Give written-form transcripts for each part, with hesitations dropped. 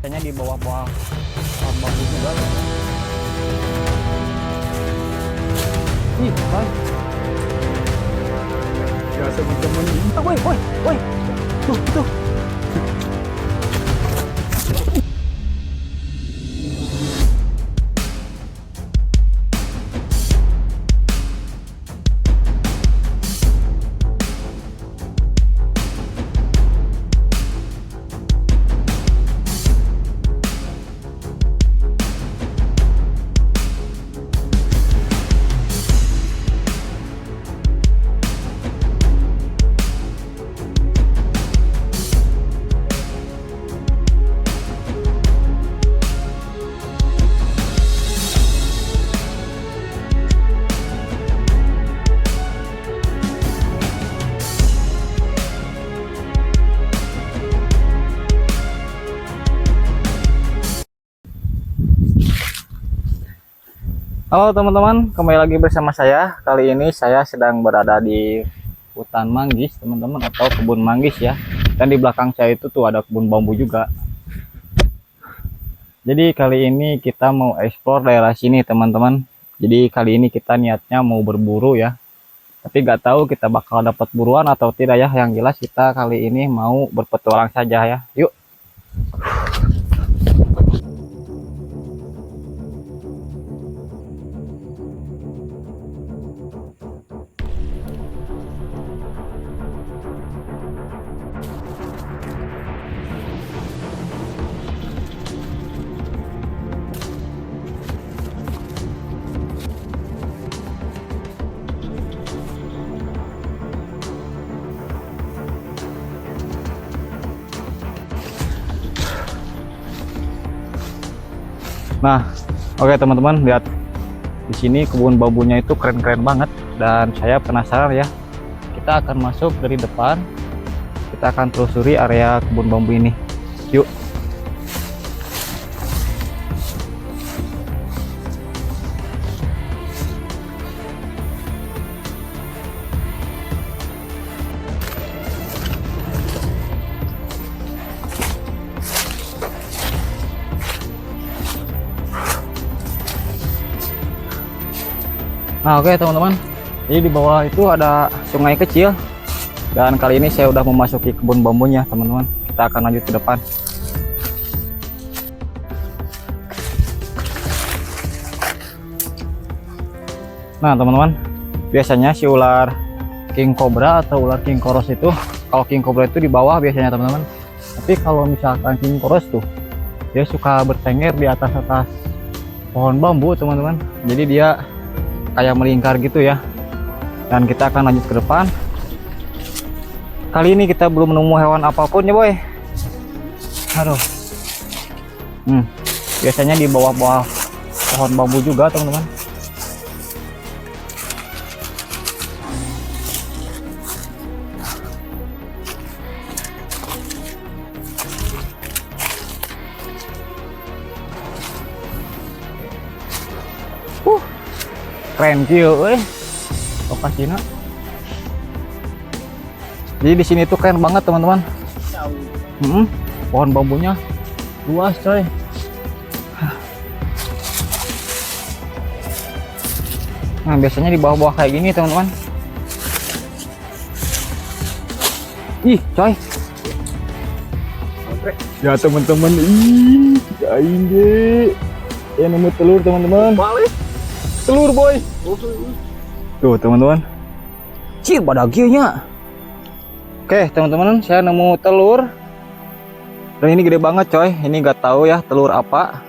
biasanya di bawah-bawah bambu juga. Ih, kan. Ya teman-teman ini. Woi, woi, woi. Tuh, tuh. Halo teman-teman, kembali lagi bersama saya. Kali ini saya sedang berada di hutan manggis, teman-teman, atau kebun manggis ya. Dan di belakang saya itu tuh ada kebun bambu juga. Jadi kali ini kita mau eksplor daerah sini, teman-teman. Jadi kali ini kita niatnya mau berburu ya. Tapi nggak tahu kita bakal dapat buruan atau tidak ya. Yang jelas kita kali ini mau berpetualang saja ya. Yuk. Nah, oke teman-teman, lihat di sini kebun bambunya itu keren-keren banget dan saya penasaran ya. Kita akan masuk dari depan. Kita akan telusuri area kebun bambu ini. Yuk. Nah, oke teman-teman, jadi di bawah itu ada sungai kecil dan kali ini saya udah memasuki kebun bambunya, teman-teman. Kita akan lanjut ke depan. Nah teman-teman, biasanya si ular king cobra atau ular king koros itu, kalau king cobra itu di bawah biasanya teman-teman, tapi kalau misalkan king koros tuh dia suka bertengger di atas pohon bambu, teman-teman. Jadi dia kayak melingkar gitu ya. Dan kita akan lanjut ke depan. Kali ini kita belum menemu hewan apapun ya boy. Aduh. Biasanya di bawah-bawah pohon bambu juga teman-teman. Keren kieu euy lokasinya. Jadi di sini tuh keren banget teman-teman. Pohon bambunya luas coy. Nah biasanya di bawah-bawah kayak gini teman-teman. Ih coy. Ya teman-teman, ih, aing ge. Ya nemu telur teman-teman. Telur boy. Tuh teman-teman. Cih badaginya. Oke teman-teman, saya nemu telur. Dan ini gede banget coy. Ini nggak tahu ya telur apa.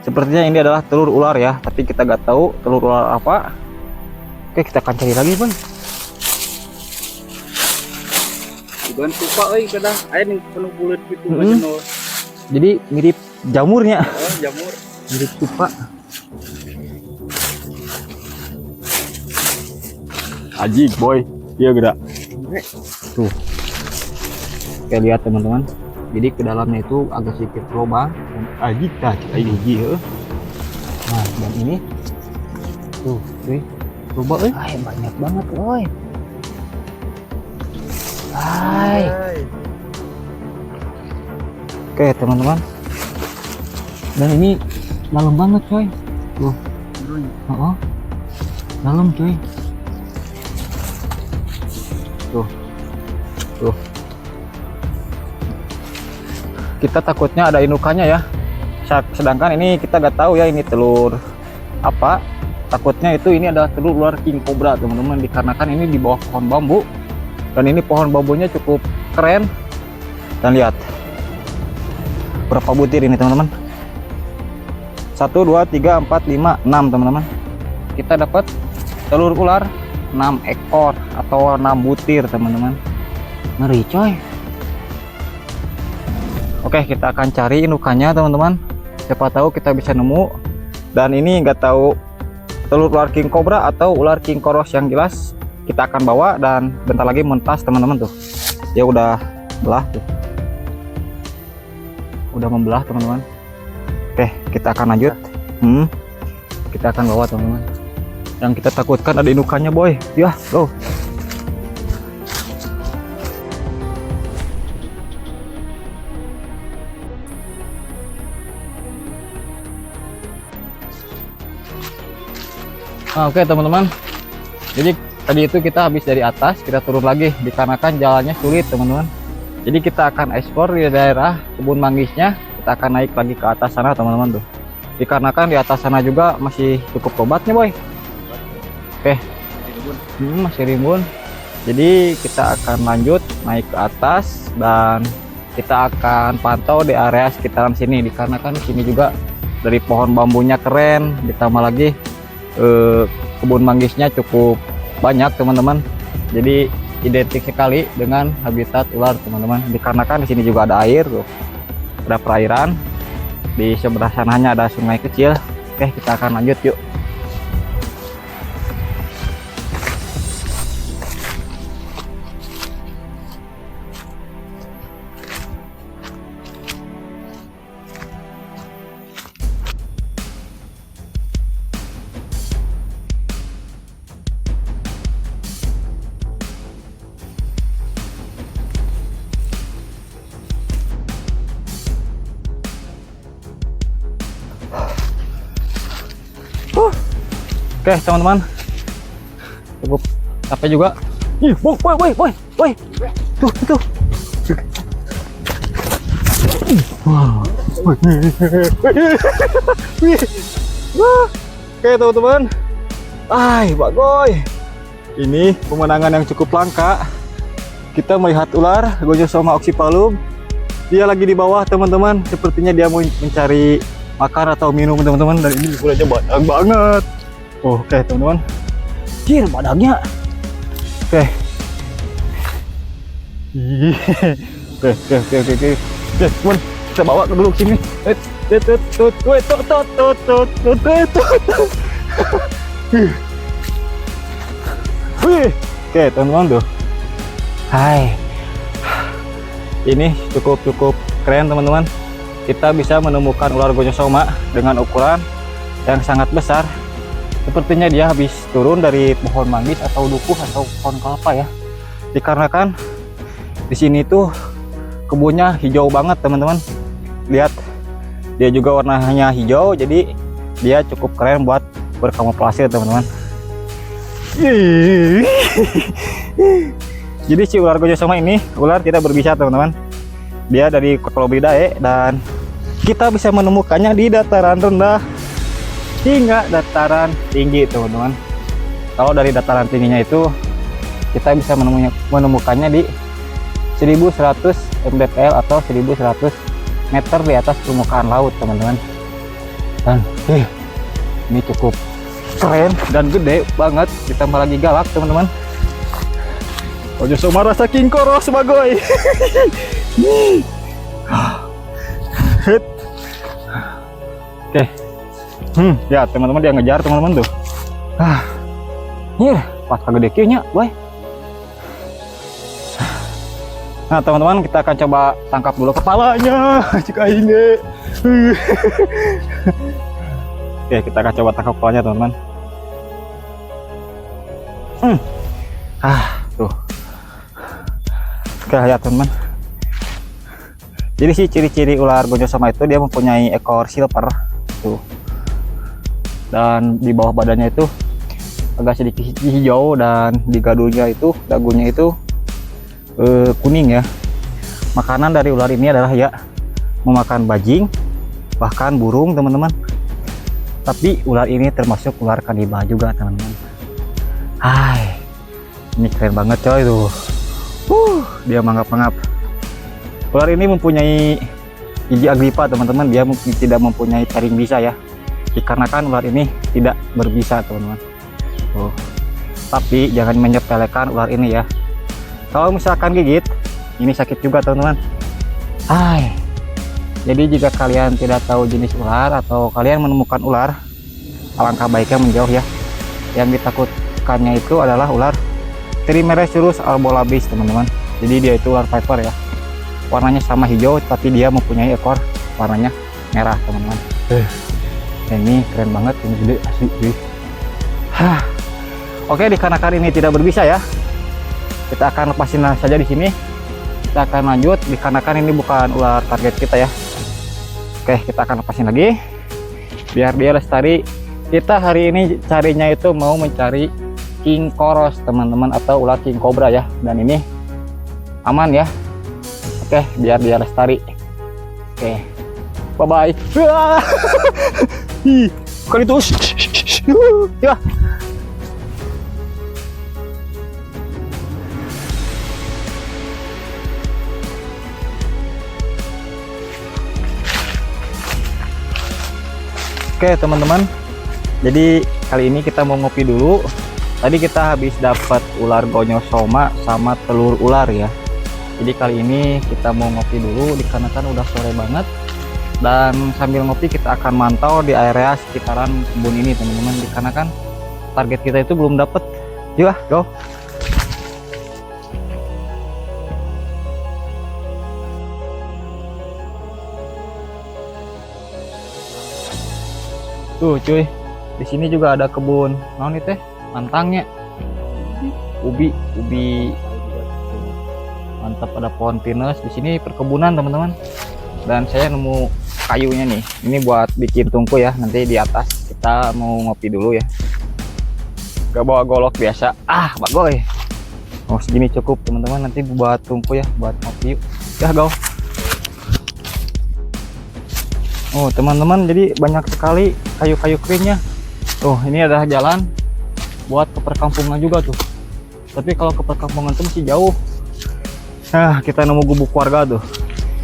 Sepertinya ini adalah telur ular ya, tapi kita nggak tahu telur ular apa. Oke, kita akan cari lagi, Bang. Bukan tupak euy kadang aya ning penuh bulet gitu Jadi mirip jamurnya. Oh, jamur. Mirip tupak. Ajik boy. Iya gerak. Tuh. Oke, lihat teman-teman. Jadi ke dalamnya itu agak sedikit lubang. Ajik tah, hiji heuh. Nah, dan ini tuh, coba banyak banget, woy. Hai. Oke, teman-teman. Dan ini dalam banget coy. Tuh. Oh, dalam coy. Tuh. Tuh. Kita takutnya ada indukannya ya. Sedangkan ini kita nggak tahu ya ini telur apa. Takutnya itu ini adalah telur ular king cobra teman-teman, dikarenakan ini di bawah pohon bambu dan ini pohon bambunya cukup keren. Dan lihat berapa butir ini teman-teman. 1 2 3 4 5 6 teman-teman. Kita dapat telur ular 6 ekor atau 6 butir teman-teman. Ngeri coy. Oke, kita akan cari indukannya teman-teman. Siapa tahu kita bisa nemu. Dan ini nggak tahu telur ular king cobra atau ular king koros, yang jelas kita akan bawa dan bentar lagi mentas teman-teman. Tuh dia udah belah tuh, udah membelah teman-teman. Oke, kita akan lanjut. Kita akan bawa teman-teman. Yang kita takutkan ada indukannya boy. Ya go. Nah, oke teman-teman, jadi tadi itu kita habis dari atas, kita turun lagi dikarenakan jalannya sulit teman-teman. Jadi kita akan eksplor di daerah kebun manggisnya, kita akan naik lagi ke atas sana teman-teman tuh. Dikarenakan di atas sana juga masih cukup obatnya boy. Oke, masih rimbun. Jadi kita akan lanjut naik ke atas dan kita akan pantau di area sekitaran sini, dikarenakan sini juga dari pohon bambunya keren, ditambah lagi kebun manggisnya cukup banyak teman-teman. Jadi identik sekali dengan habitat ular teman-teman, dikarenakan di sini juga ada air tuh, ada perairan. Di sebelah sananya ada sungai kecil. Oke, kita akan lanjut yuk. Oke teman-teman, cukup capek juga. Ih, boy, tuh. Wow. Oke teman-teman, bagoy. Ini pemandangan yang cukup langka. Kita melihat ular Gonyosoma oxypalum. Dia lagi di bawah teman-teman. Sepertinya dia mau mencari makan atau minum teman-teman. Dan ini ularnya banyak banget. Oke teman-teman, jir badangnya. Oke, teman, kita bawa ke dulu sini. Oke teman-teman tuh. Hai, ini cukup keren teman-teman. Kita bisa menemukan ular Gonyosoma dengan ukuran yang sangat besar. Sepertinya dia habis turun dari pohon manggis atau dukuh atau pohon kelapa ya. Dikarenakan di sini tuh kebunnya hijau banget teman-teman. Lihat, dia juga warnanya hijau, jadi dia cukup keren buat berkamuflase teman-teman. Jadi si ular Gonyosoma ini ular tidak berbisa teman-teman. Dia dari Colobridae dan kita bisa menemukannya di dataran rendah hingga dataran tinggi teman-teman. Kalau dari dataran tingginya itu kita bisa menemukannya di 1100 mdpl atau 1100 meter di atas permukaan laut teman-teman. Dan ini cukup keren dan gede banget, ditambah lagi galak teman-teman. Gonyosoma rasa king koros bagoy. Oke. Ya teman-teman, dia ngejar teman-teman tuh. Pas kagede kieunya, boy. Nah teman-teman, kita akan coba tangkap dulu kepalanya. Cik aing ge. Oke, kita akan coba tangkap kepalanya teman-teman. Tuh. Oke, lihat teman-teman. Jadi sih ciri-ciri ular gonyosoma itu dia mempunyai ekor silver tuh, dan di bawah badannya itu agak sedikit hijau, dan di dagunya itu kuning ya. Makanan dari ular ini adalah ya memakan bajing, bahkan burung teman-teman. Tapi ular ini termasuk ular kanibal juga teman-teman. Hai, ini keren banget coy tuh. Dia mangap-mangap. Ular ini mempunyai gigi agripa teman-teman. Dia tidak mempunyai taring bisa ya, dikarenakan ular ini tidak berbisa teman-teman. Tapi jangan menyepelekan ular ini ya. Kalau misalkan gigit, ini sakit juga teman-teman. Hai. Jadi jika kalian tidak tahu jenis ular atau kalian menemukan ular, alangkah baiknya menjauh ya. Yang ditakutkannya itu adalah ular Trimeresurus arbolabris teman-teman. Jadi dia itu ular viper ya. Warnanya sama hijau, tapi dia mempunyai ekor warnanya merah teman-teman. Ini keren banget, ini gede asli. Oke, dikarenakan ini tidak berbisa ya, kita akan lepasin saja di sini. Kita akan lanjut dikarenakan ini bukan ular target kita ya. Oke, kita akan lepasin lagi biar dia lestari. Kita hari ini carinya itu mau mencari king koros teman-teman, atau ular king cobra ya. Dan ini aman ya. Oke, biar dia lestari. Oke, bye bye. Bukan itu ya. Oke teman-teman, jadi kali ini kita mau ngopi dulu. Tadi kita habis dapat ular gonyosoma sama telur ular ya. Jadi kali ini kita mau ngopi dulu dikarenakan udah sore banget. Dan sambil ngopi kita akan mantau di area sekitaran kebun ini teman-teman, dikarenakan target kita itu belum dapet. Yuk go. Tuh cuy, di sini juga ada kebun naon teh mantangnya, ubi mantap. Ada pohon pinus di sini, perkebunan teman-teman. Dan saya nemu kayunya nih, ini buat bikin tungku ya. Nanti di atas kita mau ngopi dulu ya, gak bawa golok biasa. Bagoy, oh segini cukup teman-teman, nanti buat tungku ya, buat ngopi. Ya go. Oh teman-teman, jadi banyak sekali kayu-kayu keringnya. Oh ini adalah jalan buat ke perkampungan juga tuh. Tapi kalau ke perkampungan tuh masih jauh. Nah kita nemu gubuk warga tuh.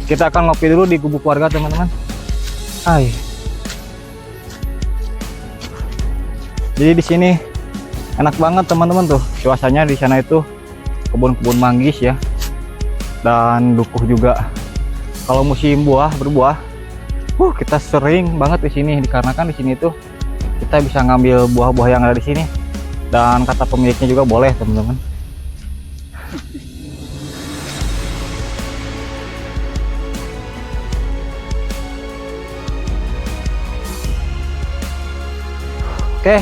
Kita akan ngopi dulu di gubuk warga teman-teman. Jadi di sini enak banget teman-teman tuh. Cuacanya di sana itu kebun-kebun manggis ya. Dan dukuh juga. Kalau musim berbuah, kita sering banget di sini, dikarenakan di sini tuh kita bisa ngambil buah-buah yang ada di sini. Dan kata pemiliknya juga boleh teman-teman. Oke,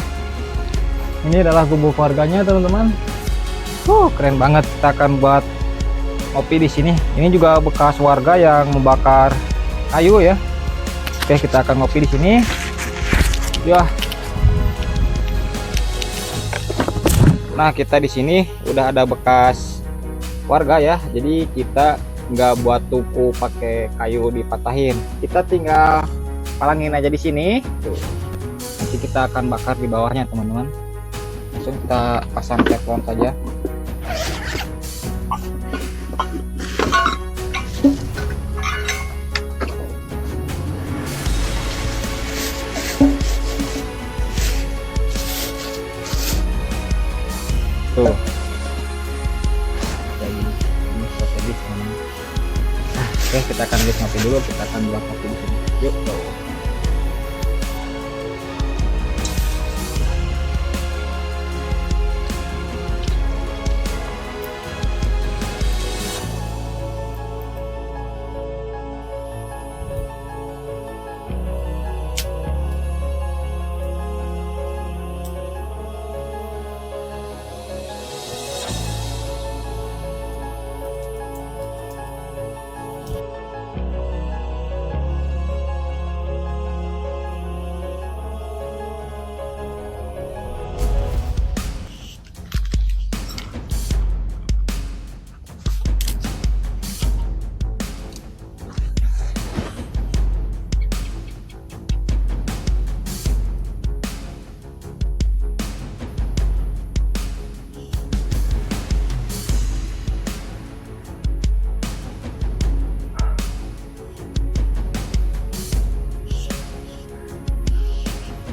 ini adalah gubuk warganya teman-teman. Keren banget. Kita akan buat kopi di sini. Ini juga bekas warga yang membakar kayu ya. Oke, kita akan ngopi di sini. Ya. Nah, kita di sini udah ada bekas warga ya. Jadi kita nggak buat tungku pakai kayu dipatahin. Kita tinggal palangin aja di sini. Tuh. Nanti kita akan bakar di bawahnya, teman-teman. Langsung kita pasang teflon saja. Tuh. Jadi ini strategis teman-teman. Oke, kita akan lihat ngopi dulu, kita akan buat kopi di sini. Yuk.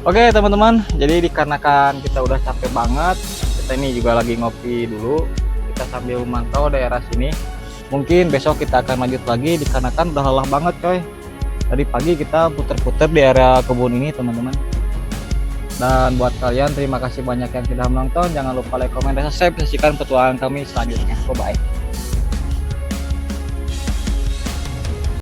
Oke teman-teman, jadi dikarenakan kita udah capek banget, kita ini juga lagi ngopi dulu, kita sambil memantau daerah sini. Mungkin besok kita akan lanjut lagi dikarenakan udah lelah banget coy. Tadi pagi kita puter-puter di area kebun ini teman-teman. Dan buat kalian terima kasih banyak yang sudah menonton. Jangan lupa like, komen, dan subscribe. Saksikan petualangan kami selanjutnya. Bye bye.